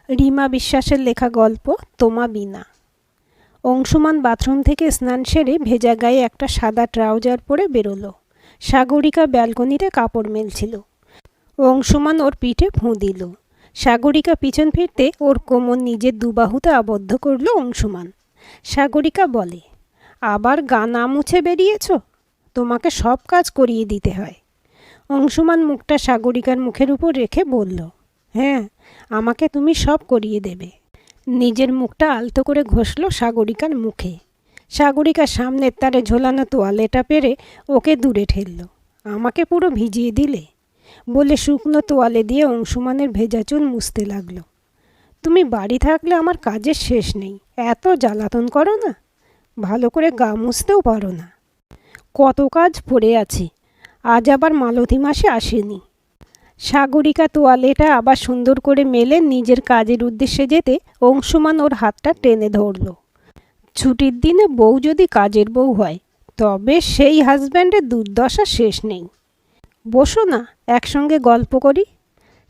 রিমা বিশ্বাসের লেখা গল্প তোমা বিনা। অংশুমান বাথরুম থেকে স্নান সেরে ভেজা গায়ে একটা সাদা ট্রাউজার পরে বেরোলো। সাগরিকা ব্যালকনিতে কাপড় মেলছিল। অংশুমান ওর পিঠে ফুঁ দিল। সাগরিকা পিছন ফিরতে ওর কোমর নিজের দুবাহুতে আবদ্ধ করল অংশুমান। সাগরিকা বলে, আবার গা না মুছে বেরিয়েছ? তোমাকে সব কাজ করিয়ে দিতে হয়। অংশুমান মুখটা সাগরিকার মুখের উপর রেখে বলল, হ্যাঁ, আমাকে তুমি সব করিয়ে দেবে। নিজের মুখটা আলতো করে ঘষল সাগরিকার মুখে। সাগরিকা সামনের তারে ঝোলানো তোয়ালেটা পেরে ওকে দূরে ঠেলল। আমাকে পুরো ভিজিয়ে দিলে বলে শুকনো তোয়ালে দিয়ে অংশুমানের ভেজা চুল মুছতে লাগলো। তুমি বাড়ি থাকলে আমার কাজের শেষ নেই, এত জ্বালাতন করো না, ভালো করে গা মুছতেও পারো না। কত কাজ পড়ে আছে, আজ আবার মালতী মাসে আসেনি। সাগরিকা তোয়ালেটা আবার সুন্দর করে মেলে নিজের কাজের উদ্দেশ্যে যেতে অংশুমান ওর হাতটা টেনে ধরল। ছুটির দিনে বউ যদি কাজের বউ হয় তবে সেই হাজব্যান্ডের দুর্দশা শেষ নেই। বসো না, একসঙ্গে গল্প করি।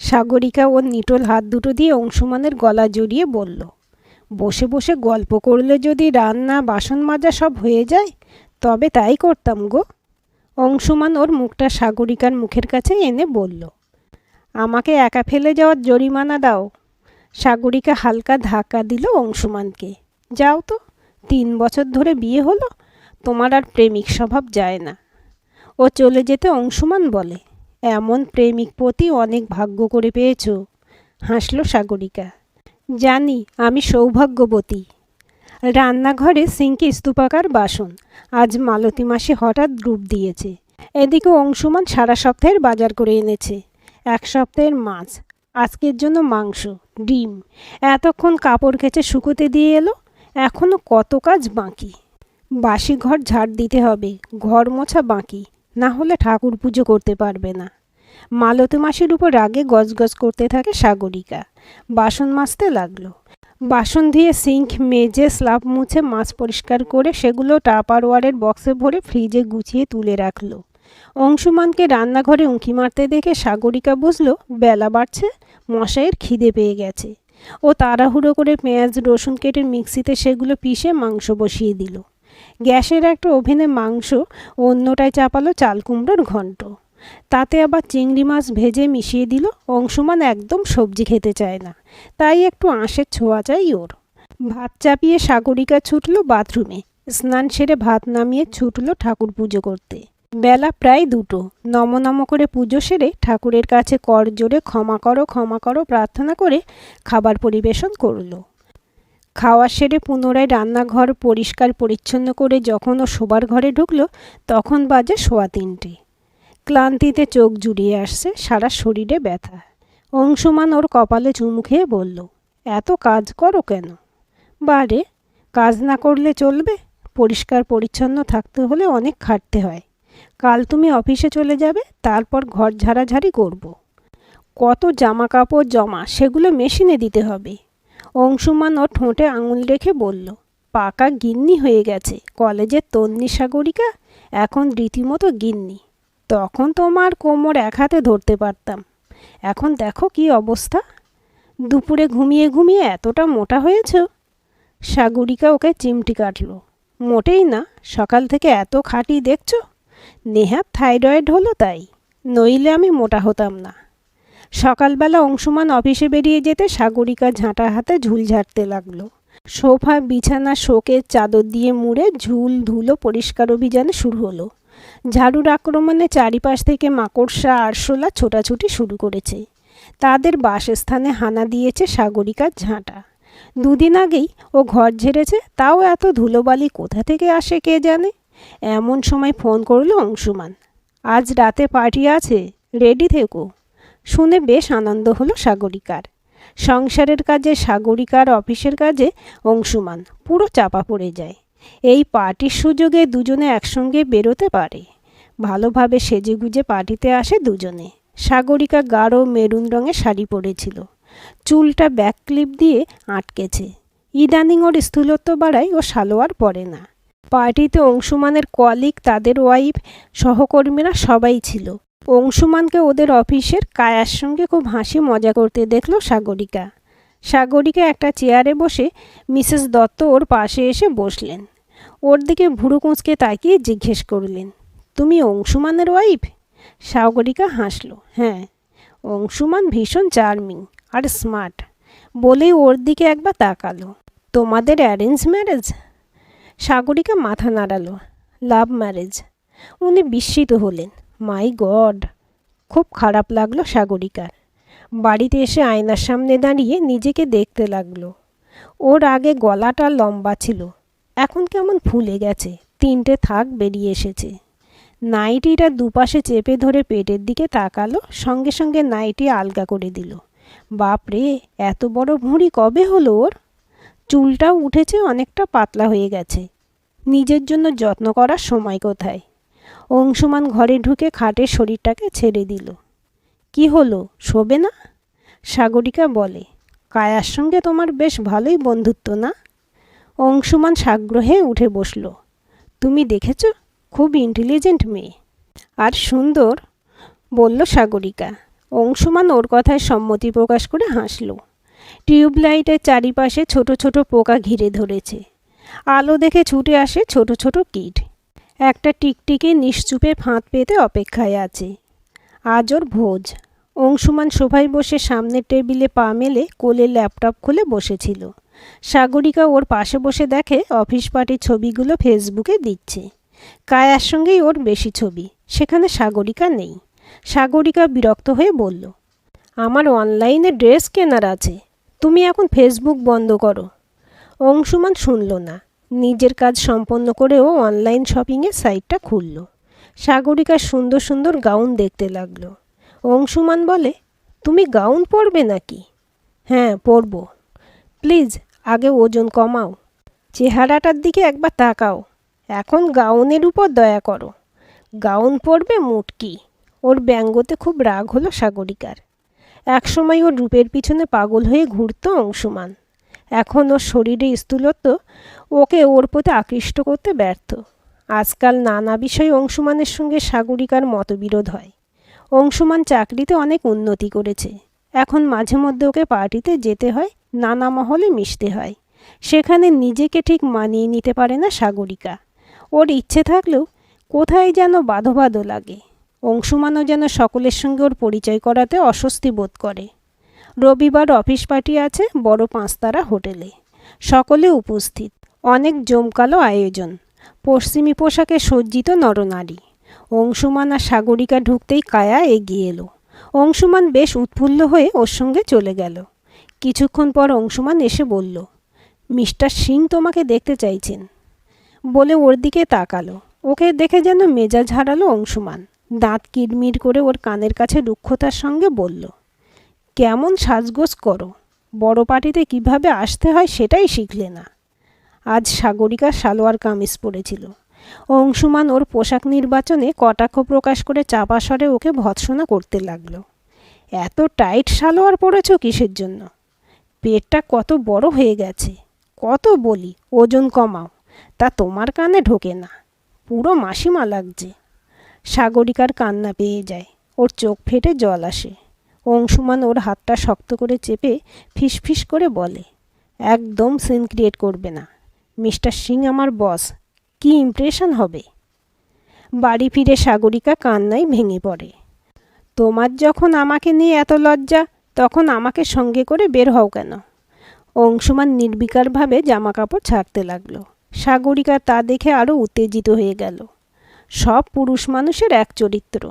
সাগরিকা ওর নিটোল হাত দুটো দিয়ে অংশুমানের গলা জড়িয়ে বলল, বসে বসে গল্প করলে যদি রান্না বাসন মাজা সব হয়ে যায় তবে তাই করতাম গো। অংশুমান ওর মুখটা সাগরিকার মুখের কাছে এনে বলল, আমাকে একা ফেলে যাওয়ার জরিমানা দাও। সাগরিকা হালকা ধাক্কা দিল অংশুমানকে। যাও তো, 3 বছর ধরে বিয়ে হলো, তোমার আর প্রেমিক স্বভাব যায় না। ও চলে যেতে অংশুমান বলে, এমন প্রেমিক পতি অনেক ভাগ্য করে পেয়েছ। হাসল সাগরিকা। জানি, আমি সৌভাগ্যবতী। রান্নাঘরে সিঙ্কে স্তূপাকার বাসন, আজ মালতী মাসে হঠাৎ রূপ দিয়েছে। এদিকে অংশুমান সারা সপ্তাহের বাজার করে এনেছে। 1 সপ্তাহের মাছ, আজকের জন্য মাংস, ডিম। এতক্ষণ কাপড় কেচে শুকোতে দিয়ে এলো, এখনও কত কাজ বাকি। বাসি ঘর ঝাড় দিতে হবে, ঘর মোছা বাকি, না হলে ঠাকুর পুজো করতে পারবে না। মালতী মাসির উপর রাগে গজগজ করতে থাকে সাগরিকা। বাসন মাজতে লাগলো। বাসন ধুয়ে সিঙ্ক মেজে স্ল্যাব মুছে মাছ পরিষ্কার করে সেগুলো টাপারওয়ারের বক্সে ভরে ফ্রিজে গুছিয়ে তুলে রাখলো। অংশুমানকে রান্নাঘরে উঁকি মারতে দেখে সাগরিকা বুঝল বেলা বাড়ছে, মশাইয়ের খিদে পেয়ে গেছে। ও তাড়াহুড়ো করে পেঁয়াজ রসুন কেটে মিক্সিতে সেগুলো পিষে মাংস বসিয়ে দিল। গ্যাসের একটা ওভেনে মাংস, অন্যটায় চাপালো চাল কুমড়োর ঘন্ট। তাতে আবার চিংড়ি মাছ ভেজে মিশিয়ে দিল। অংশুমান একদম সবজি খেতে চায় না, তাই একটু আঁশের ছোঁয়া চাই ওর। ভাত চাপিয়ে সাগরিকা ছুটল বাথরুমে। স্নান সেরে ভাত নামিয়ে ছুটল ঠাকুর পুজো করতে। বেলা প্রায় 2টো। নম করে পুজো সেরে ঠাকুরের কাছে কর জোরে ক্ষমা করো প্রার্থনা করে খাবার পরিবেশন করল। খাওয়া সেরে পুনরায় রান্নাঘর পরিষ্কার পরিচ্ছন্ন করে যখন ও শোবার ঘরে ঢুকলো তখন বাজে 3:15। ক্লান্তিতে চোখ জুড়িয়ে আসছে, সারা শরীরে ব্যথা। অংশুমান ওর কপালে চুমু খেয়ে বলল, এত কাজ করো কেন? বারে, কাজ না করলে চলবে? পরিষ্কার পরিচ্ছন্ন থাকতে হলে অনেক খাটতে হয়। কাল তুমি অফিসে চলে যাবে, তারপর ঘর ঝাড়াঝাড়ি করব। কত জামা কাপড় জমা, সেগুলো মেশিনে দিতে হবে। অংশুমান ওর ঠোঁটে আঙুল রেখে বলল, পাকা গিন্নি হয়ে গেছে, কলেজের তন্নি সাগরিকা, এখন রীতিমতো গিন্নি। তখন তোমার কোমর এক হাতে ধরতে পারতাম, এখন দেখো কি অবস্থা। দুপুরে ঘুমিয়ে ঘুমিয়ে এতটা মোটা হয়েছ। সাগরিকা ওকে চিমটি কাটল। মোটেই না, সকাল থেকে এত খাটি দেখছো, নেহাত থাইরয়েড হলো তাই, নইলে আমি মোটা হতাম না। সকালবেলা অংশুমান অফিসে বেরিয়ে যেতে সাগরিকা ঝাঁটা হাতে ঝুল ঝাড়তে লাগলো। সোফা বিছানা শোকের চাদর দিয়ে মুড়ে ঝুল ধুলো পরিষ্কার অভিযানে শুরু হলো। ঝাড়ুর আক্রমণে চারিপাশ থেকে মাকড়সা আরশোলা ছোটাছুটি শুরু করেছে। তাদের বাসস্থানে হানা দিয়েছে সাগরিকার ঝাঁটা। 2 দিন আগেই ও ঘর ঝেড়েছে, তাও এত ধুলোবালি কোথা থেকে আসে কে জানে। এমন সময় ফোন করলো অংশুমান, আজ রাতে পার্টি আছে, রেডি থেকো। শুনে বেশ আনন্দ হলো সাগরিকার। সংসারের কাজে সাগরিকার, অফিসের কাজে অংশুমান, পুরো চাপা পড়ে যায়। এই পার্টির সুযোগে দুজনে একসঙ্গে বেরোতে পারে। ভালোভাবে সেজেগুজে পার্টিতে আসে দুজনে। সাগরিকা গাঢ় মেরুন রঙের শাড়ি পরেছিল, চুলটা ব্যাক ক্লিপ দিয়ে আটকেছে। ইদানিং ওর স্থূলত্ব বাড়ায় ও সালোয়ার পরে না। পার্টিতে অংশুমানের কলিগ, তাদের ওয়াইফ, সহকর্মীরা সবাই ছিল। অংশুমানকে ওদের অফিসের কায়ার সঙ্গে খুব হাসি মজা করতে দেখল সাগরিকা। সাগরিকা একটা চেয়ারে বসে মিসেস দত্ত ওর পাশে এসে বসলেন। ওর দিকে ভুরু কুঁচকে তাকিয়ে জিজ্ঞেস করলেন, তুমি অংশুমানের ওয়াইফ? সাগরিকা হাসল। হ্যাঁ, অংশুমান ভীষণ চার্মিং আর স্মার্ট বলেই ওর দিকে একবার তাকালো। তোমাদের অ্যারেঞ্জ ম্যারেজ? সাগরিকা মাথা নাড়ালো। Love marriage. উনি বিস্মিত হলেন। মাই গড! খুব খারাপ লাগলো সাগরিকার। বাড়িতে এসে আয়নার সামনে দাঁড়িয়ে নিজেকে দেখতে লাগলো। ওর আগে গলাটা লম্বা ছিল, এখন কেমন ফুলে গেছে, 3টে থাক বেরিয়ে এসেছে। নাইটিটা দুপাশে চেপে ধরে পেটের দিকে তাকালো, সঙ্গে সঙ্গে নাইটি আলগা করে দিল। বাপরে, এত বড় ভুঁড়ি কবে হলো ওর? চুলটাও উঠেছে, অনেকটা পাতলা হয়ে গেছে। নিজের জন্য যত্ন করার সময় কোথায়? অংশুমান ঘরে ঢুকে খাটের শরীরটাকে ছেড়ে দিল। কি হলো, শোবে না? সাগরিকা বলে, কায়ার সঙ্গে তোমার বেশ ভালোই বন্ধুত্ব না? অংশুমান সাগ্রহে উঠে বসল। তুমি দেখেছ, খুব ইন্টেলিজেন্ট মেয়ে আর সুন্দর, বলল সাগরিকা। অংশুমান ওর কথায় সম্মতি প্রকাশ করে হাসল। টিউবলাইটের চারিপাশে ছোট ছোট পোকা ঘিরে ধরেছে। আলো দেখে ছুটে আসে ছোট ছোট কীট। একটা টিকটিকি নিশ্চুপে ফাঁদ পেতে অপেক্ষায় আছে। আজ ওর ভোজ। অংশুমান সোফায় বসে সামনের টেবিলে পা মেলে কোলে ল্যাপটপ খুলে বসেছিল। সাগরিকা ওর পাশে বসে দেখে অফিস পার্টির ছবিগুলো ফেসবুকে দিচ্ছে। কায়ার সঙ্গেই ওর বেশি ছবি, সেখানে সাগরিকা নেই। সাগরিকা বিরক্ত হয়ে বলল, আমার অনলাইনে ড্রেস কেনার আছে, তুমি এখন ফেসবুক বন্ধ করো। অংশুমান শুনল না। নিজের কাজ সম্পন্ন করেও অনলাইন শপিংয়ের সাইটটা খুলল। সাগরিকার সুন্দর সুন্দর গাউন দেখতে লাগলো। অংশুমান বলে, তুমি গাউন পরবে নাকি? হ্যাঁ, পরব। প্লিজ আগে ওজন কমাও, চেহারাটার দিকে একবার তাকাও, এখন গাউনের উপর দয়া করো। গাউন পরবে মুটকি। ওর ব্যঙ্গতে খুব রাগ হলো সাগরিকার। একসময় ওর রূপের পিছনে পাগল হয়ে ঘুরত অংশুমান। এখন ওর শরীরে স্থূলত্ব ওকে ওর প্রতি আকৃষ্ট করতে ব্যর্থ। আজকাল নানা বিষয়ে অংশুমানের সঙ্গে সাগরিকার মতবিরোধ হয়। অংশুমান চাকরিতে অনেক উন্নতি করেছে, এখন মাঝে মধ্যে ওকে পার্টিতে যেতে হয়, নানা মহলে মিশতে হয়। সেখানে নিজেকে ঠিক মানিয়ে নিতে পারে না সাগরিকা। ওর ইচ্ছে থাকলেও কোথায় যেন বাধো বাধো লাগে। অংশুমানও যেন সকলের সঙ্গে ওর পরিচয় করাতে অস্বস্তি বোধ করে। রবিবার অফিস পার্টি আছে বড় 5 তারা হোটেলে। সকলে উপস্থিত। অনেক জমকালো আয়োজন। পশ্চিমী পোশাকে সজ্জিত নরনারী। অংশুমান আর সাগরিকা ঢুকতেই কায়া এগিয়ে এলো। অংশুমান বেশ উৎফুল্ল হয়ে ওর সঙ্গে চলে গেল। কিছুক্ষণ পর অংশুমান এসে বলল, মিস্টার সিং তোমাকে দেখতে চাইছেন, বলে ওর দিকে তাকালো। ওকে দেখে যেন মেজাজ হারালো অংশুমান। দাঁত কিরমির করে ওর কানের কাছে রুক্ষতার সঙ্গে বলল, কেমন সাজগোজ করো, বড় পার্টিতে কিভাবে আসতে হয় সেটাই শিখলে না। আজ সাগরিকা সালোয়ার কামিজ পরেছিল। অংশুমান ওর পোশাক নির্বাচনে কটাক্ষ প্রকাশ করে চাপা স্বরে ওকে ভৎসনা করতে লাগলো। এত টাইট সালোয়ার পরেছ কিসের জন্য? পেটটা কত বড় হয়ে গেছে, কত বলি ওজন কমাও, তা তোমার কানে ঢোকে না, পুরো মাসিমা লাগছে। সাগরিকার কান্না পেয়ে যায়, ওর চোখ ফেটে জল আসে। অংশুমান ওর হাতটা শক্ত করে চেপে ফিসফিস করে বলে, একদম সিন ক্রিয়েট করবে না, মিস্টার সিং আমার বস, কি ইমপ্রেশন হবে। বাড়ি ফিরে সাগরিকা কান্নায় ভেঙে পড়ে। তোমার যখন আমাকে নিয়ে এত লজ্জা, তখন আমাকে সঙ্গে করে বের হও কেন? অংশুমান নির্বিকারভাবে জামা কাপড় ছাড়তে লাগলো। সাগরিকা তা দেখে আরও উত্তেজিত হয়ে গেল। সব পুরুষ মানুষের এক চরিত্র।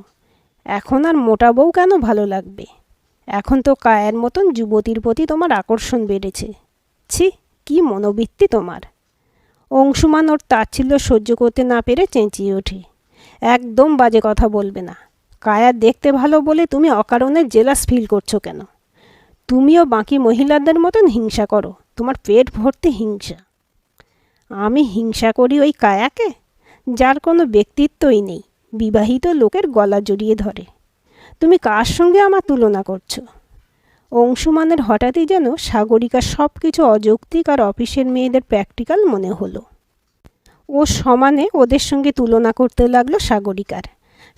এখন আর মোটা বউ কেন ভালো লাগবে? এখন তো কায়ের মতন যুবতীর প্রতি তোমার আকর্ষণ বেড়েছে। ছি, কি মনোবৃত্তি তোমার। অংশুমান ওর তাচ্ছিল্য সহ্য করতে না পেরে চেঁচিয়ে ওঠে, একদম বাজে কথা বলবে না। কায়া দেখতে ভালো বলে তুমি অকারণে জেলাস ফিল করছো কেন? তুমিও বাকি মহিলাদের মতন হিংসা করো, তোমার পেট ভর্তি হিংসা। আমি হিংসা করি ওই কায়াকে, যার কোনো ব্যক্তিত্বই নেই, বিবাহিত লোকের গলা জড়িয়ে ধরে। তুমি কার সঙ্গে আমার তুলনা করছো? অংশুমানের হঠাৎই যেন সাগরিকার সব কিছু অযৌক্তিক আর অফিসের মেয়েদের প্র্যাকটিক্যাল মনে হলো। ও সমানে ওদের সঙ্গে তুলনা করতে লাগলো সাগরিকার।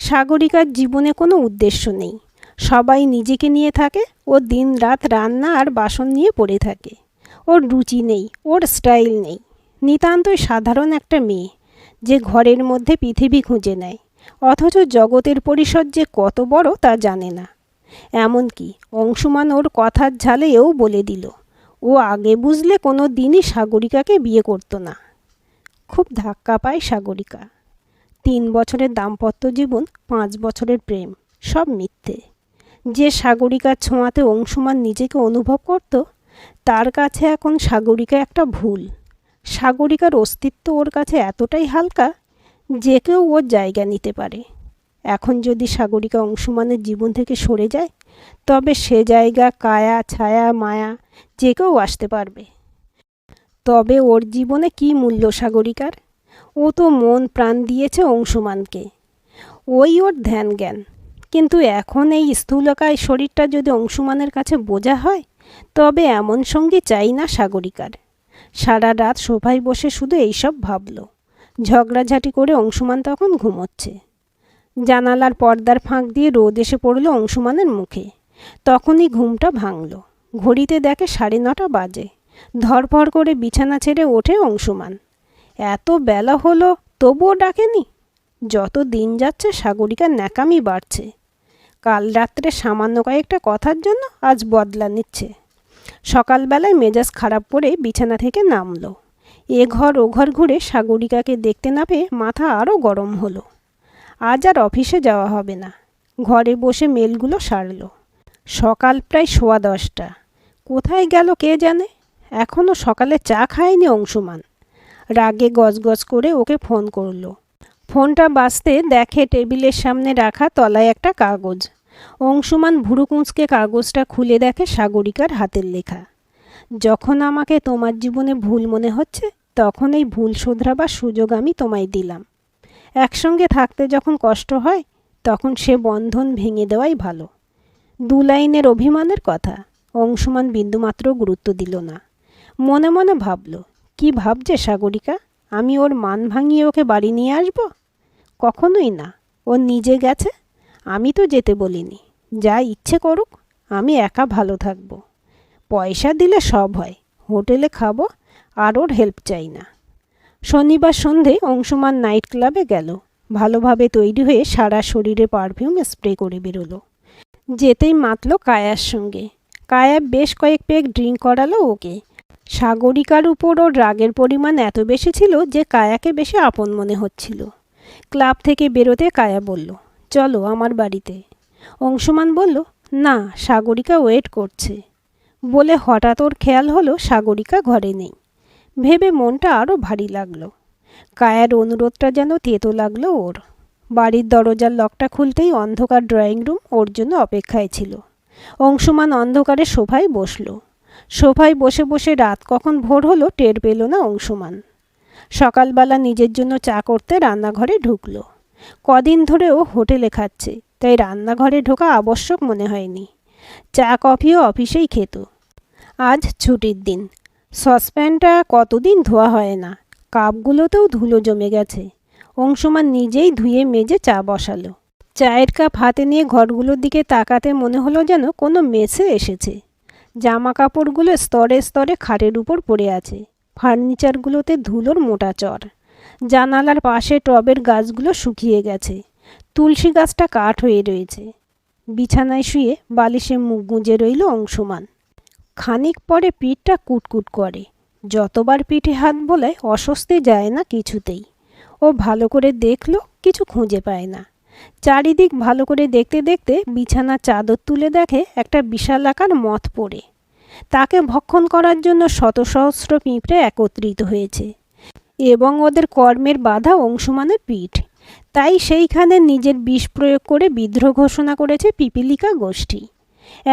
সাগরিকার জীবনে কোনো উদ্দেশ্য নেই, সবাই নিজেকে নিয়ে থাকে, ও দিন রাত রান্না আর বাসন নিয়ে পড়ে থাকে। ওর রুচি নেই, ওর স্টাইল নেই। নিতান্তই সাধারণ একটা মেয়ে, যে ঘরের মধ্যে পৃথিবী খুঁজে নেয়, অথচ জগতের পরিসর যে কত বড় তা জানে না। এমনকি অংশুমান ওর কথার ঝালে এও বলে দিল, ও আগে বুঝলে কোনো দিনই সাগরিকাকে বিয়ে করতো না। খুব ধাক্কা পায় সাগরিকা। 3 বছরের দাম্পত্য জীবন, 5 বছরের প্রেম, সব মিথ্যে। যে সাগরিকার ছোঁয়াতে অংশুমান নিজেকে অনুভব করত, তার কাছে এখন সাগরিকা একটা ভুল। সাগরিকার অস্তিত্ব ওর কাছে এতটাই হালকা যে কেউ ওর জায়গা নিতে পারে। এখন যদি সাগরিকা অংশুমানের জীবন থেকে সরে যায়, তবে সে জায়গা কায়া, ছায়া, মায়া যে কেউ আসতে পারবে। তবে ওর জীবনে কী মূল্য সাগরিকার? ও তো মন প্রাণ দিয়েছে অংশুমানকে, ওই ওর ধ্যান জ্ঞান। কিন্তু এখন এই স্থূলকায় শরীরটা যদি অংশুমানের কাছে বোঝা হয়, তবে এমন সঙ্গী চাই না সাগরিকার। সারা রাত সোফায় বসে শুধু এইসব ভাবল। ঝগড়াঝাটি করে অংশুমান তখন ঘুমোচ্ছে। জানালার পর্দার ফাঁক দিয়ে রোদ এসে পড়ল অংশুমানের মুখে। তখনই ঘুমটা ভাঙল। ঘড়িতে দেখে 9:30 বাজে। ধরফর করে বিছানা ছেড়ে ওঠে অংশুমান। এত বেলা হলো, তবুও ডাকেনি। যত দিন যাচ্ছে সাগরিকার ন্যাকামি বাড়ছে। কাল রাত্রে সামান্য কয়েকটা কথার জন্য আজ বদলা নিচ্ছে। সকালবেলায় মেজাজ খারাপ করে বিছানা থেকে নামলো। এ ঘর ও ঘর ঘুরে সাগরিকাকে দেখতে না পেয়ে মাথা আরও গরম হলো। আজ আর অফিসে যাওয়া হবে না। ঘরে বসে মেলগুলো সারল। সকাল প্রায় 10:15। কোথায় গেল কে জানে। এখনও সকালে চা খায়নি অংশুমান। রাগে গজগজ করে ওকে ফোন করলো। ফোনটা বাজতে দেখে টেবিলের সামনে রাখা তলায় একটা কাগজ। অংশুমান ভুরু কুঁচকে কাগজটা খুলে দেখে সাগরিকার হাতের লেখা। যখন আমাকে তোমার জীবনে ভুল মনে হচ্ছে, তখন এই ভুল শোধরাবার সুযোগ আমি তোমায় দিলাম। একসঙ্গে থাকতে যখন কষ্ট হয়, তখন সে বন্ধন ভেঙে দেওয়াই ভালো। 2 লাইনের অভিমানের কথা। অংশুমান বিন্দুমাত্র গুরুত্ব দিল না। মনে মনে ভাবল, কি ভাবছে সাগরিকা? আমি ওর মান ভাঙিয়ে ওকে বাড়ি নিয়ে আসব? কখনোই না। ও নিজে গেছে, আমি তো যেতে বলিনি। যা ইচ্ছে করুক, আমি একা ভালো থাকব। পয়সা দিলে সব হয়, হোটেলে খাবো, আর ওর হেল্প চাই না। শনিবার সন্ধে অংশুমান নাইট ক্লাবে গেল। ভালোভাবে তৈরি হয়ে সারা শরীরে পারফিউম স্প্রে করে বেরোলো। যেতেই মাতল কায়ার সঙ্গে। কায়া বেশ কয়েক পেগ ড্রিঙ্ক করালো ওকে। সাগরিকার উপর ওর রাগের পরিমাণ এত বেশি ছিল যে কায়াকে বেশি আপন মনে হচ্ছিল। ক্লাব থেকে বেরোতে কায়া বলল, চলো আমার বাড়িতে। অংশুমান বলল, না, সাগরিকা ওয়েট করছে। বলে হঠাৎ ওর খেয়াল হলো সাগরিকা ঘরে নেই। ভেবে মনটা আরও ভারী লাগলো। কায়ার অনুরোধটা যেন তেতো লাগলো ওর। বাড়ির দরজার লকটা খুলতেই অন্ধকার ড্রয়িং রুম ওর জন্য অপেক্ষায় ছিল। অংশুমান অন্ধকারে সোফায় বসল। সোফায় বসে বসে রাত কখন ভোর হলো টের পেল না অংশুমান। সকালবেলা নিজের জন্য চা করতে রান্নাঘরে ঢুকলো। কদিন ধরে ও হোটেলে খাচ্ছে, তাই রান্নাঘরে ঢোকা আবশ্যক মনে হয়নি। চা কফিও অফিসেই খেত। আজ ছুটির দিন। সসপ্যানটা কতদিন ধোয়া হয় না, কাপগুলোতেও ধুলো জমে গেছে। অংশুমান নিজেই ধুয়ে মেজে চা বসালো। চায়ের কাপ হাতে নিয়ে ঘরগুলোর দিকে তাকাতে মনে হলো যেন কোনো মেসে এসেছে। জামা কাপড়গুলো স্তরে স্তরে খাটের উপর পড়ে আছে। ফার্নিচারগুলোতে ধুলোর মোটা চর। জানালার পাশে টবের গাছগুলো শুকিয়ে গেছে। তুলসী গাছটা কাঠ হয়ে রয়েছে। বিছানায় শুয়ে বালিশে মুখ গুঁজে রইল অংশুমান। খানিক পরে পিঠটা কুটকুট করে। যতবার পিঠে হাত বোলায় অস্বস্তি যায় না কিছুতেই। ও ভালো করে দেখল, কিছু খুঁজে পায় না। চারিদিক ভালো করে দেখতে দেখতে বিছানার চাদর তুলে দেখে একটা বিশালাকার মথ পড়ে। তাকে ভক্ষণ করার জন্য শত সহস্র পিঁপড়ে একত্রিত হয়েছে এবং ওদের কর্মের বাধা অংশুমানের পিঠ। তাই সেইখানে নিজের বিষ প্রয়োগ করে বিদ্রোহ ঘোষণা করেছে পিপীলিকা গোষ্ঠী।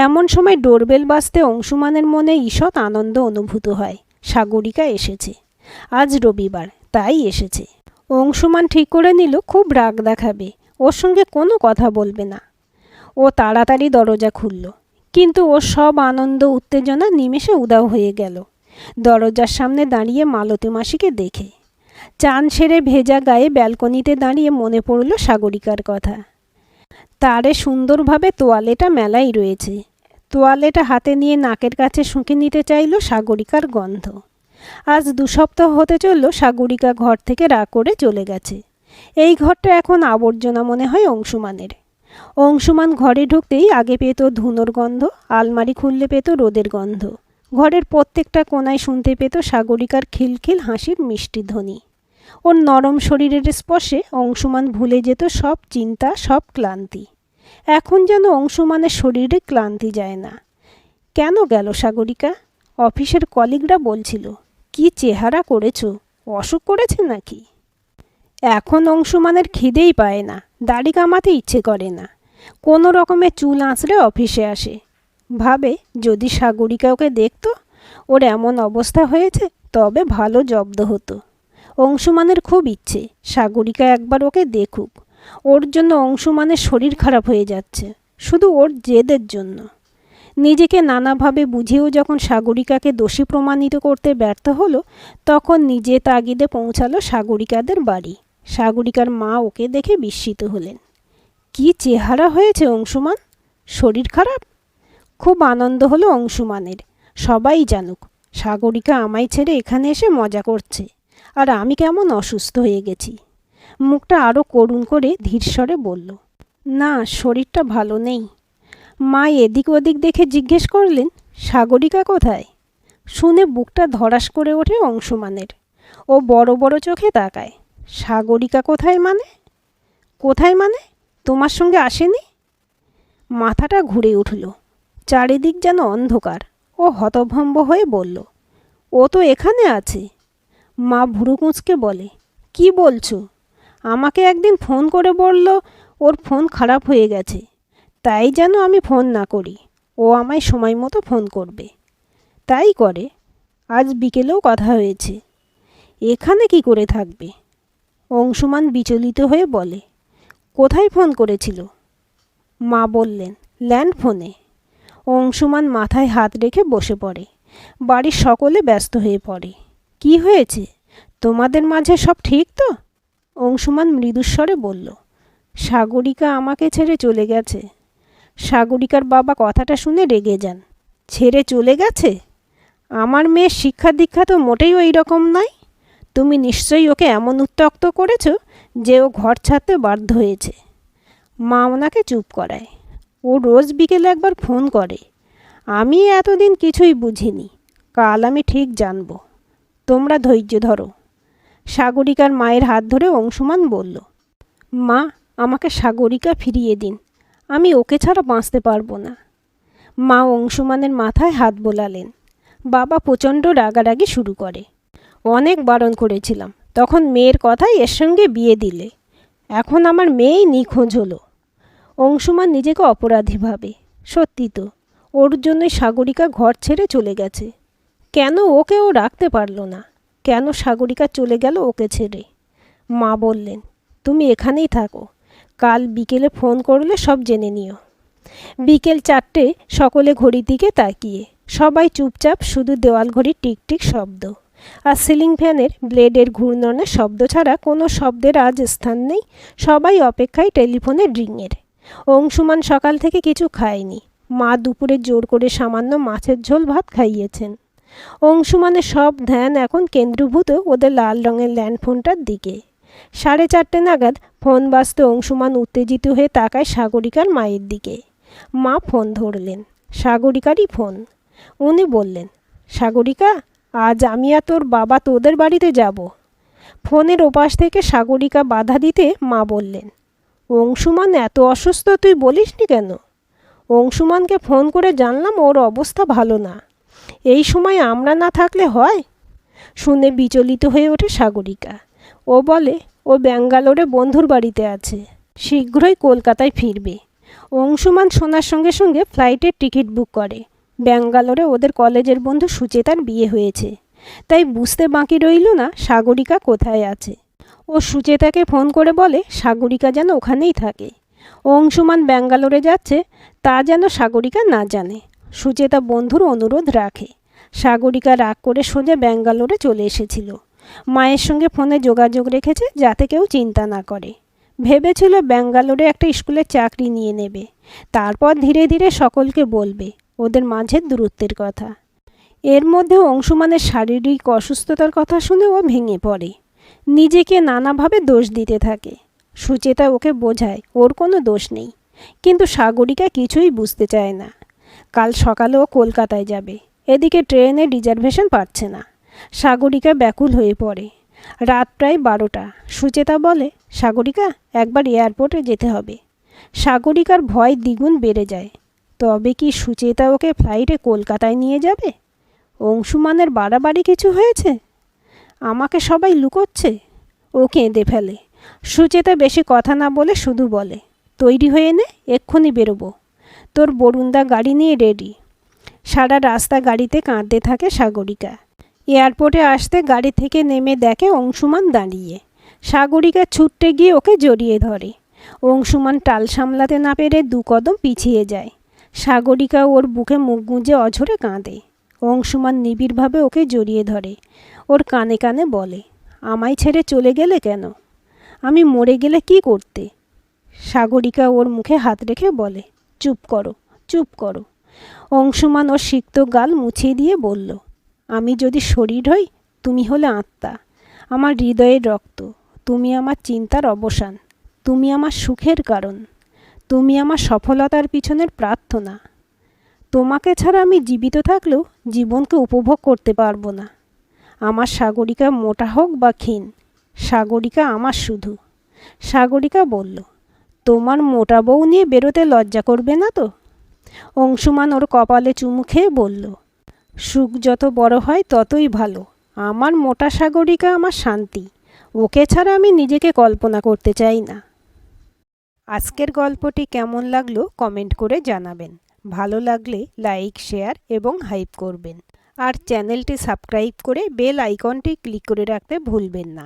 এমন সময় ডোরবেল বাজতে অংশুমানের মনে ঈষৎ আনন্দ অনুভূত হয়। সাগরিকা এসেছে। আজ রবিবার, তাই এসেছে। অংশুমান ঠিক করে নিল খুব রাগ দেখাবে, ওর সঙ্গে কোনো কথা বলবে না। ও তাড়াতাড়ি দরজা খুলল, কিন্তু ওর সব আনন্দ উত্তেজনা নিমেষে উধাও হয়ে গেল দরজার সামনে দাঁড়িয়ে মালতী মাসিকে দেখে। চান সেরে ভেজা গায়ে ব্যালকনিতে দাঁড়িয়ে মনে পড়ল সাগরিকার কথা। তারে সুন্দরভাবে তোয়ালেটা মেলাই রয়েছে। তোয়ালেটা হাতে নিয়ে নাকের কাছে শুঁকে নিতে চাইল সাগরিকার গন্ধ। আজ 2 সপ্তাহ হতে চলল সাগরিকা ঘর থেকে রাগ করে চলে গেছে। এই ঘরটা এখন আবর্জনা মনে হয় অংশুমানের। অংশুমান ঘরে ঢুকতেই আগে পেত ধুনোর গন্ধ, আলমারি খুললে পেত রোদের গন্ধ, ঘরের প্রত্যেকটা কোনায় শুনতে পেত সাগরিকার খিলখিল হাসির মিষ্টি ধ্বনি। ওর নরম শরীরের স্পর্শে অংশুমান ভুলে যেত সব চিন্তা, সব ক্লান্তি। এখন যেন অংশুমানের শরীরে ক্লান্তি যায় না। কেন গেল সাগরিকা? অফিসের কলিগরা বলছিল, কি চেহারা করেছো, অসুখ করেছে নাকি? এখন অংশুমানের খিদেই পায় না, দাড়ি কামাতে ইচ্ছে করে না। কোনো রকমে চুল আঁচড়ে অফিসে আসে। ভাবে যদি সাগরিকা ওকে দেখত, ওর এমন অবস্থা হয়েছে, তবে ভালো জব্দ হতো। অংশুমানের খুব ইচ্ছে সাগরিকা একবার ওকে দেখুক। ওর জন্য অংশুমানের শরীর খারাপ হয়ে যাচ্ছে, শুধু ওর জেদের জন্য। নিজেকে নানাভাবে বুঝিয়েও যখন সাগরিকাকে দোষী প্রমাণিত করতে ব্যর্থ হলো, তখন নিজে তাগিদে পৌঁছালো সাগরিকাদের বাড়ি। সাগরিকার মা ওকে দেখে বিস্মিত হলেন। কি চেহারা হয়েছে অংশুমান, শরীর খারাপ? খুব আনন্দ হলো অংশুমানের। সবাই জানুক সাগরিকা আমায় ছেড়ে এখানে এসে মজা করছে, আর আমি কেমন অসুস্থ হয়ে গেছি। মুখটা আরও করুণ করে ধীরস্বরে বলল, না, শরীরটা ভালো নেই। মা এদিক ওদিক দেখে জিজ্ঞেস করলেন, সাগরিকা কোথায়? শুনে বুকটা ধড়াস করে ওঠে অংশুমানের। ও বড় বড় চোখে তাকায়। সাগরিকা কোথায় মানে? কোথায় মানে? তোমার সঙ্গে আসেনি? মাথাটা ঘুরে উঠল। চারিদিক যেন অন্ধকার। ও হতভম্ব হয়ে বলল, ও তো এখানে আছে। মা ভুরু কুঁচকে বলে, কি বলছো? আমাকে একদিন ফোন করে বলল ওর ফোন খারাপ হয়ে গেছে, তাই যেন আমি ফোন না করি, ও আমায় সময় মতো ফোন করবে। তাই করে। আজ বিকেলেও কথা হয়েছে। এখানে কি করে থাকবে? অংশুমান বিচলিত হয়ে বলে, কোথায় ফোন করেছিল? মা বললেন, ল্যান্ড ফোনে। অংশুমান মাথায় হাত রেখে বসে পড়ে। বাড়ির সকলে ব্যস্ত হয়ে পড়ে। কি হয়েছে? তোমাদের মাঝে সব ঠিক তো? অংশুমান মৃদুস্বরে বলল, সাগরিকা আমাকে ছেড়ে চলে গেছে। সাগরিকার বাবা কথাটা শুনে রেগে যান। ছেড়ে চলে গেছে? আমার মেয়ের শিক্ষা দীক্ষা তো মোটেই ওই রকম নয়। তুমি নিশ্চয়ই ওকে এমন উত্ত্যক্ত করেছ যে ও ঘর ছাড়তে বাধ্য হয়েছে। মা ওনাকে চুপ করায়। ও রোজ বিকেলে একবার ফোন করে। আমি এতদিন কিছুই বুঝিনি, কাল আমি ঠিক জানব। তোমরা ধৈর্য ধরো। সাগরিকার মায়ের হাত ধরে অংশুমান বলল, মা, আমাকে সাগরিকা ফিরিয়ে দিন, আমি ওকে ছাড়া বাঁচতে পারবো না। মা অংশুমানের মাথায় হাত বোলালেন। বাবা প্রচণ্ড রাগারাগি শুরু করে। অনেক বারণ করেছিলাম, তখন মেয়ের কথাই এর সঙ্গে বিয়ে দিলে। এখন আমার মেয়েই নিখোঁজ হলো। অংশুমান নিজেকে অপরাধী ভাবে। সত্যি তো, ওর জন্যই সাগরিকা ঘর ছেড়ে চলে গেছে। কেন ওকে ও রাখতে পারল না? কেন সাগরিকা চলে গেল ওকে ছেড়ে? মা বললেন, তুমি এখানেই থাকো, কাল বিকেলে ফোন করলে সব জেনে নিও। বিকেল 4টে, সকলে ঘড়ির দিকে তাকিয়ে। সবাই চুপচাপ, শুধু দেওয়াল ঘড়ির টিকটিক শব্দ আর সিলিং ফ্যানের ব্লেডের ঘূর্ণনের শব্দ ছাড়া কোনো শব্দের আজ স্থান নেই। সবাই অপেক্ষায় টেলিফোনের রিংয়ের। অংশুমান সকাল থেকে কিছু খায়নি। মা দুপুরে জোর করে সামান্য মাছের ঝোল ভাত খাইয়েছেন। অংশুমানের সব ধ্যান এখন কেন্দ্রীভূত ওদের লাল রঙের ল্যান্ডফোনটার দিকে। 4:30 নাগাদ ফোন বাজতে অংশুমান উত্তেজিত হয়ে তাকায় সাগরিকার মায়ের দিকে। মা ফোন ধরলেন। সাগরিকারই ফোন। উনি বললেন, সাগরিকা, আজ আমি আর তোর বাবা তোদের বাড়িতে যাব। ফোনের ওপাশ থেকে সাগরিকা বাধা দিতে মা বললেন, অংশুমান এত অসুস্থ, তুই বলিসনি কেন? অংশুমানকে ফোন করে জানলাম ওর অবস্থা ভালো না। এই সময় আমরা না থাকলে হয়? শুনে বিচলিত হয়ে ওঠে সাগরিকা। ও বলে, ও ব্যাঙ্গালোরে বন্ধুর বাড়িতে আছে, শীঘ্রই কলকাতায় ফিরবে। অংশুমান শোনার সঙ্গে সঙ্গে ফ্লাইটের টিকিট বুক করে। ব্যাঙ্গালোরে ওদের কলেজের বন্ধু সুচেতার বিয়ে হয়েছে, তাই বুঝতে বাকি রইল না সাগরিকা কোথায় আছে। ও সুচেতাকে ফোন করে বলে সাগরিকা যেন ওখানেই থাকে। অংশুমান ব্যাঙ্গালোরে যাচ্ছে তা যেন সাগরিকা না জানে। সুচেতা বন্ধুর অনুরোধ রাখে। সাগরিকা রাগ করে সোজা ব্যাঙ্গালোরে চলে এসেছিল। মায়ের সঙ্গে ফোনে যোগাযোগ রেখেছে যাতে কেউ চিন্তা না করে। ভেবেছিল ব্যাঙ্গালোরে একটা স্কুলে চাকরি নিয়ে নেবে, তারপর ধীরে ধীরে সকলকে বলবে ওদের মাঝের দূরত্বের কথা। এর মধ্যে অংশুমানের শারীরিক অসুস্থতার কথা শুনে ও ভেঙে পড়ে, নিজেকে নানাভাবে দোষ দিতে থাকে। সুচেতা ওকে বোঝায় ওর কোনো দোষ নেই, কিন্তু সাগরিকা কিছুই বুঝতে চায় না। কাল সকালে ও কলকাতায় যাবে, এদিকে ট্রেনের রিজার্ভেশন পাচ্ছে না। সাগরিকা ব্যাকুল হয়ে পড়ে। রাত প্রায় 12টা। সুচেতা বলে, সাগরিকা একবার এয়ারপোর্টে যেতে হবে। সাগরিকার ভয় দ্বিগুণ বেড়ে যায়। তবে কি সুচেতা ওকে ফ্লাইটে কলকাতায় নিয়ে যাবে? অংশুমানের বাড়াবাড়ি কিছু হয়েছে? আমাকে সবাই লুকোচ্ছে? ও কেঁদে ফেলে। সুচেতা বেশি কথা না বলে শুধু বলে, তৈরি হয়ে নে, এক্ষুনি বেরোবো। তোর বরুণদা গাড়ি নিয়ে রেডি। সারা রাস্তা গাড়িতে কাঁদতে থাকে সাগরিকা। এয়ারপোর্টে আসতে গাড়ি থেকে নেমে দেখে অংশুমান দাঁড়িয়ে। সাগরিকা ছুটতে গিয়ে ওকে জড়িয়ে ধরে। অংশুমান টাল সামলাতে না পেরে 2 কদম পিছিয়ে যায়। সাগরিকা ওর বুকে মুখ গুঁজে অঝরে কাঁদে। অংশুমান নিবিড়ভাবে ওকে জড়িয়ে ধরে। ওর কানে কানে বলে, আমায় ছেড়ে চলে গেলে কেন? আমি মরে গেলে কি করতে? সাগরিকা ওর মুখে হাত রেখে বলে, চুপ করো, চুপ করো। অংশুমান ওর সিক্ত গাল মুছিয়ে দিয়ে বলল, আমি যদি শরীর হই, তুমি হলে আত্মা, আমার হৃদয়ের রক্ত। তুমি আমার চিন্তার অবসান, তুমি আমার সুখের কারণ, তুমি আমার সফলতার পিছনের প্রার্থনা। তোমাকে ছাড়া আমি জীবিত থাকলেও জীবনকে উপভোগ করতে পারবো না। আমার সাগরিকা মোটা হোক বা ক্ষীণ, সাগরিকা আমার শুধু। সাগরিকা বলল, তোমার মোটা বউ নিয়ে বেরোতে লজ্জা করবে না তো? অংশুমান ওর কপালে চুমু খেয়ে বলল, সুখ যত বড় হয় ততই ভালো। আমার মোটা সাগরিকা আমার শান্তি, ওকে ছাড়া আমি নিজেকে কল্পনা করতে চাই না। আজকের গল্পটি কেমন লাগলো কমেন্ট করে জানাবেন। ভালো লাগলে লাইক, শেয়ার এবং হাইপ করবেন। আর চ্যানেলটি সাবস্ক্রাইব করে বেল আইকনটি ক্লিক করে রাখতে ভুলবেন না।